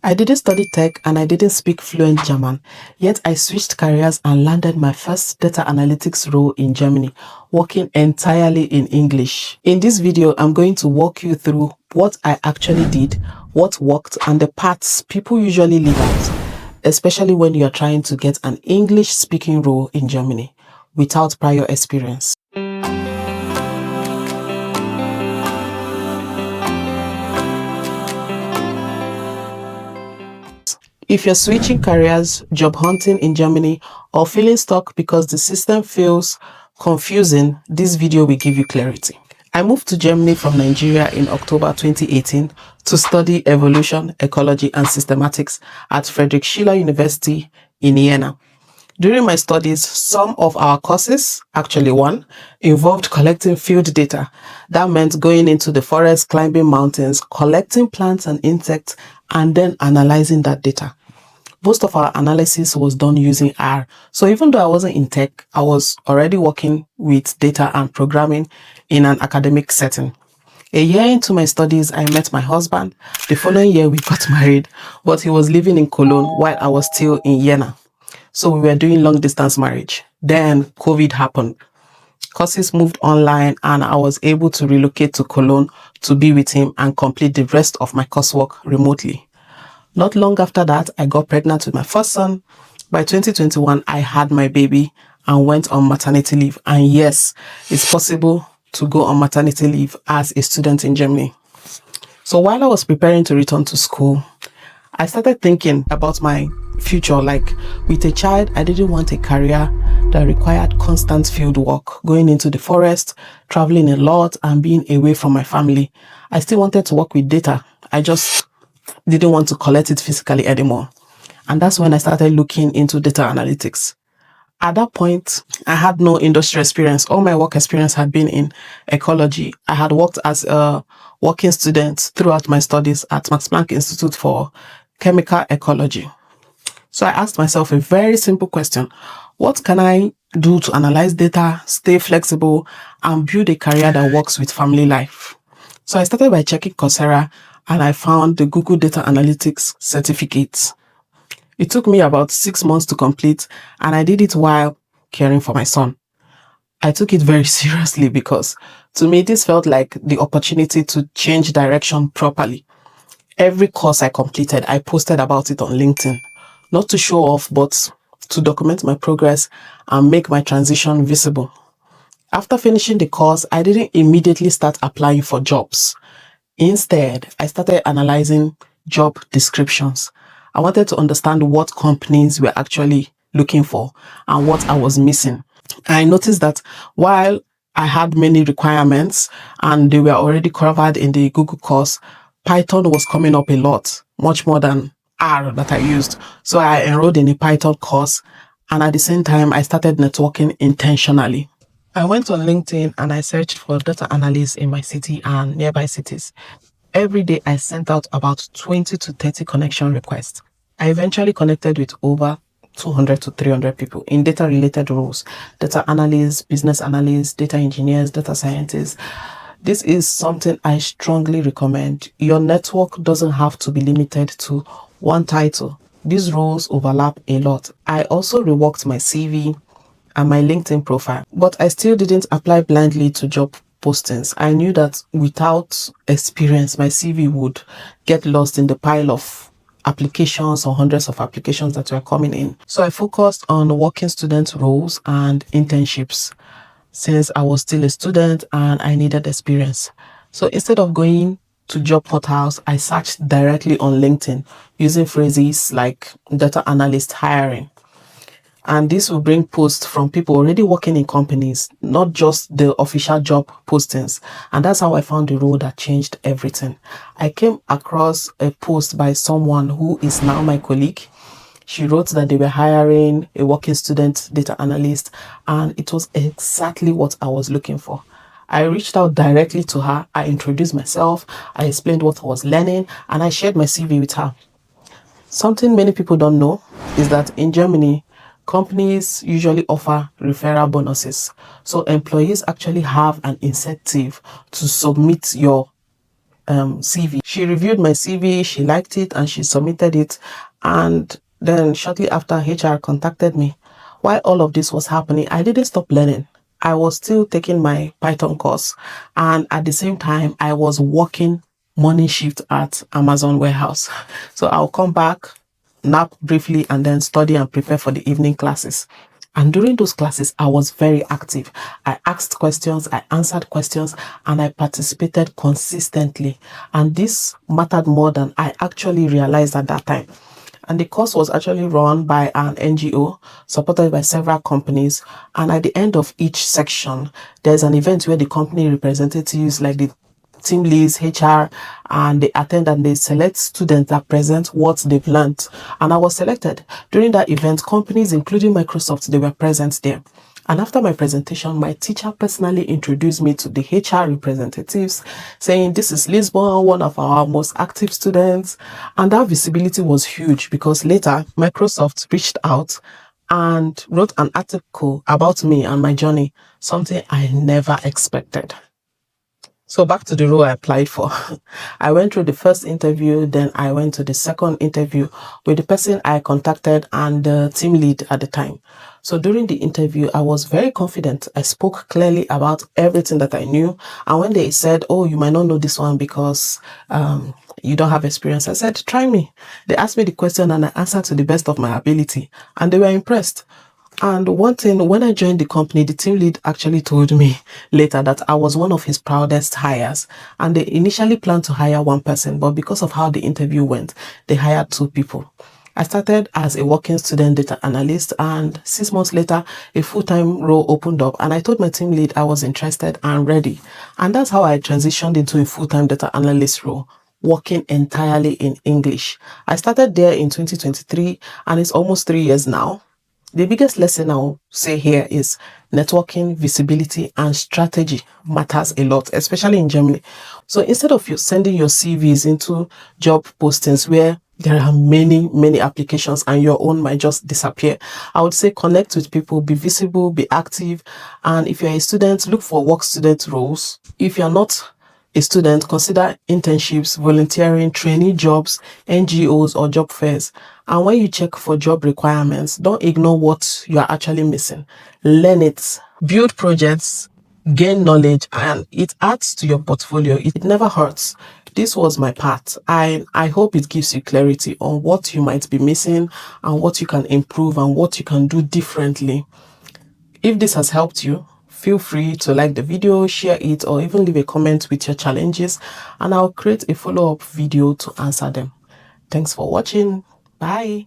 I didn't study tech and I didn't speak fluent German, yet I switched careers and landed my first data analytics role in Germany, working entirely in English. In this video, I'm going to walk you through what I actually did, what worked, and the parts people usually leave out, especially when you're trying to get an English-speaking role in Germany without prior experience. If you're switching careers, job hunting in Germany, or feeling stuck because the system feels confusing, this video will give you clarity. I moved to Germany from Nigeria in October 2018 to study evolution, ecology, and systematics at Friedrich Schiller University in Jena. During my studies, some of our courses, actually one, involved collecting field data. That meant going into the forest, climbing mountains, collecting plants and insects, and then analyzing that data. Most of our analysis was done using R. So even though I wasn't in tech, I was already working with data and programming in an academic setting. A year into my studies, I met my husband. The following year, we got married, but he was living in Cologne while I was still in Jena. So we were doing long distance marriage. Then COVID happened. Courses moved online and I was able to relocate to Cologne to be with him and complete the rest of my coursework remotely. Not long after that, I got pregnant with my first son. By 2021, I had my baby and went on maternity leave. And yes, it's possible to go on maternity leave as a student in Germany. So while I was preparing to return to school, I started thinking about my future. Like with a child, I didn't want a career that required constant field work, going into the forest, traveling a lot, and being away from my family. I still wanted to work with data. I just didn't want to collect it physically anymore. And that's when I started looking into data analytics. At that point, I had no industry experience. All my work experience had been in ecology. I had worked as a working student throughout my studies at Max Planck Institute for Chemical Ecology. So I asked myself a very simple question. What can I do to analyze data, stay flexible, and build a career that works with family life? So I started by checking Coursera and I found the Google Data Analytics certificate. It took me about 6 months to complete and I did it while caring for my son. I took it very seriously because to me, this felt like the opportunity to change direction properly. Every course I completed, I posted about it on LinkedIn. Not to show off, but to document my progress and make my transition visible. After finishing the course, I didn't immediately start applying for jobs. Instead, I started analyzing job descriptions. I wanted to understand what companies were actually looking for and what I was missing. I noticed that while I had many requirements and they were already covered in the Google course, Python was coming up a lot, much more than R that I used. So I enrolled in a Python course and at the same time, I started networking intentionally. I went on LinkedIn and I searched for data analysts in my city and nearby cities. Every day, I sent out about 20 to 30 connection requests. I eventually connected with over 200 to 300 people in data-related roles: data analysts, business analysts, data engineers, data scientists. This is something I strongly recommend. Your network doesn't have to be limited to one title. These roles overlap a lot. I also reworked my CV and my LinkedIn profile, but I still didn't apply blindly to job postings. I knew that without experience, my CV would get lost in the pile of applications or hundreds of applications that were coming in. So I focused on working student roles and internships since I was still a student and I needed experience. So instead of going to job portals, I searched directly on LinkedIn using phrases like data analyst hiring. And this will bring posts from people already working in companies, not just the official job postings. And that's how I found the role that changed everything. I came across a post by someone who is now my colleague. She wrote that they were hiring a working student data analyst, and it was exactly what I was looking for. I reached out directly to her. I introduced myself. I explained what I was learning, and I shared my CV with her. Something many people don't know is that in Germany, companies usually offer referral bonuses. So employees actually have an incentive to submit your CV. She reviewed my CV, she liked it, and she submitted it. And then shortly after, HR contacted me. While all of this was happening, I didn't stop learning. I was still taking my Python course, and at the same time, I was working morning shift at Amazon warehouse. So I'll come back, nap briefly, and then study and prepare for the evening classes. And during those classes, I was very active. I asked questions, I answered questions, and I participated consistently. And this mattered more than I actually realized at that time. And the course was actually run by an NGO supported by several companies. And at the end of each section, there's an event where the company representatives, like the team leads, HR, and they attend and they select students that present what they've learned. And I was selected. During that event, companies, including Microsoft, they were present there. And after my presentation, my teacher personally introduced me to the HR representatives, saying, "This is Lisbon, one of our most active students." And that visibility was huge because later Microsoft reached out and wrote an article about me and my journey, something I never expected. So back to the role I applied for. I went through the first interview, then I went to the second interview with the person I contacted and the team lead at the time. So during the interview, I was very confident. I spoke clearly about everything that I knew. And when they said, "Oh, you might not know this one because you don't have experience," I said, "Try me." They asked me the question and I answered to the best of my ability. And they were impressed. And one thing, when I joined the company, the team lead actually told me later that I was one of his proudest hires. And they initially planned to hire one person, but because of how the interview went, they hired two people. I started as a working student data analyst, and 6 months later, a full-time role opened up. And I told my team lead I was interested and ready. And that's how I transitioned into a full-time data analyst role, working entirely in English. I started there in 2023, and it's almost 3 years now. The biggest lesson I'll say here is networking, visibility, and strategy matters a lot, especially in Germany. So instead of you sending your CVs into job postings where there are many applications and your own might just disappear, I would say connect with people, be visible, be active. And if you're a student, look for work student roles. If you're not a student, consider internships, volunteering, trainee jobs, NGOs, or job fairs. And when you check for job requirements, don't ignore what you are actually missing. Learn it, build projects, gain knowledge, and it adds to your portfolio. It never hurts. This was my part. I hope it gives you clarity on what you might be missing and what you can improve and what you can do differently. If this has helped you, feel free to like the video, share it, or even leave a comment with your challenges, and I'll create a follow-up video to answer them. Thanks for watching. Bye.